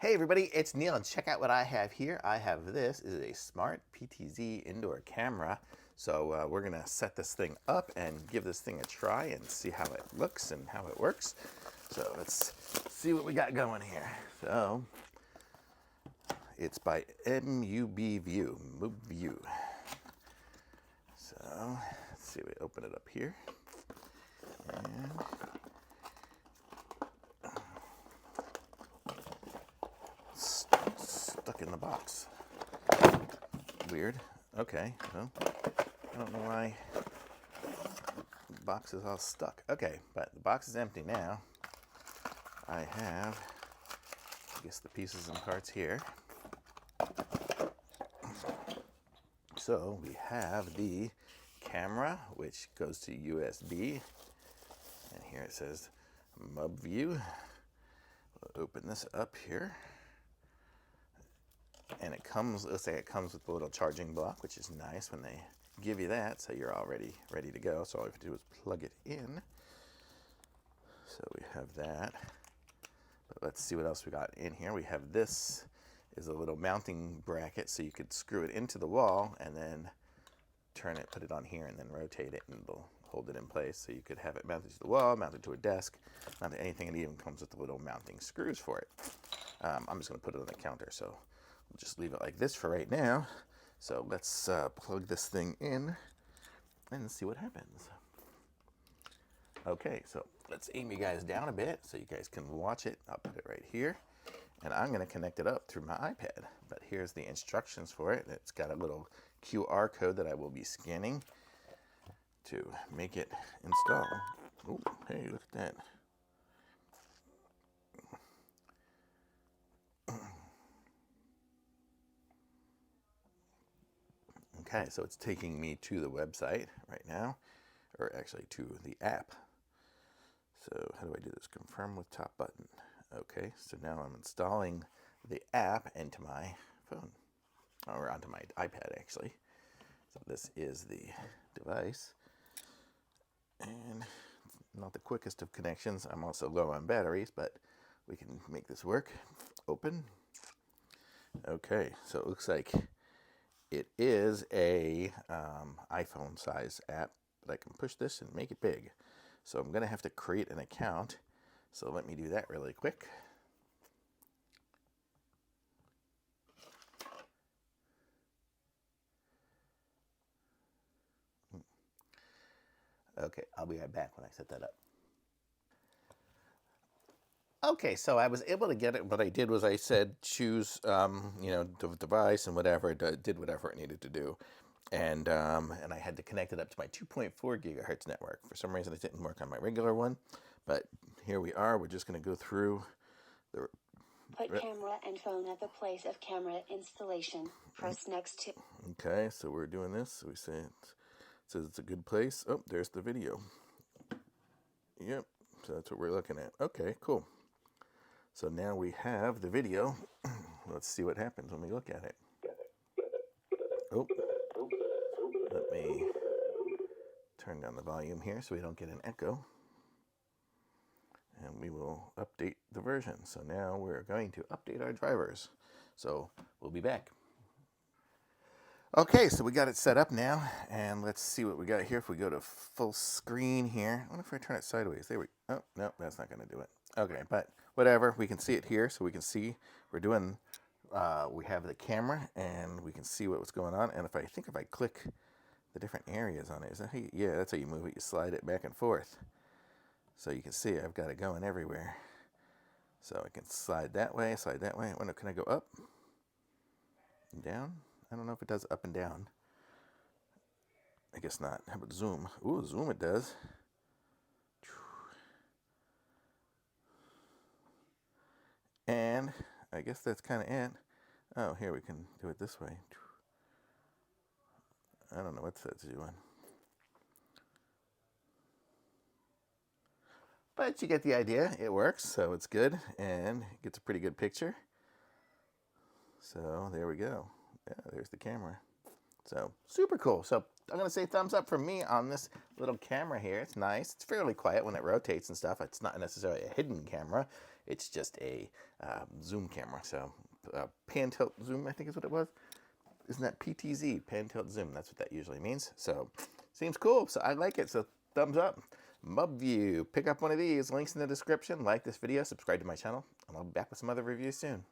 Hey everybody, it's Neil, and check out what I have here. I have this is a smart PTZ indoor camera. So we're gonna set this thing up and give this thing a try and see how it looks and how it works. So let's see what we got going here. So it's by MUBVIEW, MUBVIEW. So let's see, we open it up here. And stuck in the box. Weird. Okay, well, I don't know why the box is all stuck. Okay, but the box is empty now. I have, I guess, the pieces and parts here. So we have the camera, which goes to USB. And here it says MUBVIEW. We'll open this up here. And it comes, let's say it comes with a little charging block, which is nice when they give you that, so you're already ready to go. So all you have to do is plug it in. So we have that. But let's see what else we got in here. We have this is a little mounting bracket, so you could screw it into the wall and then turn it, put it on here, and then rotate it, and it'll hold it in place. So you could have it mounted to the wall, mounted to a desk, mounted to anything. It even comes with the little mounting screws for it. I'm just going to put it on the counter, so we'll just leave it like this for right now. So let's plug this thing in and see what happens. Okay, so let's aim you guys down a bit so you guys can watch it. I'll put it right here. And I'm going to connect it up through my iPad. But here's the instructions for it. It's got a little QR code that I will be scanning to make it install. Oh, hey, look at that. Okay, so it's taking me to the website right now, or actually to the app. So how do I do this? Confirm with top button. Okay, so now I'm installing the app into my phone, or onto my iPad actually. So this is the device, and it's not the quickest of connections. I'm also low on batteries, but we can make this work. Open. Okay, so it looks like it is a iPhone size app, but I can push this and make it big. So I'm gonna have to create an account. So let me do that really quick. Okay, I'll be right back when I set that up. Okay, so I was able to get it. What I did was I said choose, the device and whatever. It did whatever it needed to do. And I had to connect it up to my 2.4 gigahertz network. For some reason, it didn't work on my regular one. But here we are. We're just going to go through the... Put camera and phone at the place of camera installation. Press next to... Okay, so we're doing this. So we say it says it's a good place. Oh, there's the video. Yep, so that's what we're looking at. Okay, cool. So now we have the video. Let's see what happens when we look at it. Oh, let me turn down the volume here so we don't get an echo. And we will update the version. So now we're going to update our drivers. So we'll be back. Okay, so we got it set up now, and let's see what we got here. If we go to full screen here, I wonder if I turn it sideways. There we go. Oh, no, that's not going to do it. Okay, but whatever, we can see it here, so we can see we're doing, we have the camera, and we can see what's going on. And if I click the different areas on it, is that how you, yeah, that's how you move it. You slide it back and forth. So you can see I've got it going everywhere. So I can slide that way, slide that way. I wonder, can I go up and down? I don't know if it does up and down. I guess not. How about zoom? Ooh, zoom it does. And I guess that's kind of it. Oh, here we can do it this way. I don't know what that's doing. But you get the idea. It works, so it's good, and it gets a pretty good picture. So there we go. Yeah, there's the camera. So super cool. So I'm going to say thumbs up from me on this little camera here. It's nice. It's fairly quiet when it rotates and stuff. It's not necessarily a hidden camera. It's just a zoom camera. So pan tilt zoom, I think is what it was. Isn't that PTZ, pan tilt zoom? That's what that usually means. So seems cool. So I like it. So thumbs up. MUBVIEW. Pick up one of these. Links in the description. Like this video. Subscribe to my channel. And I'll be back with some other reviews soon.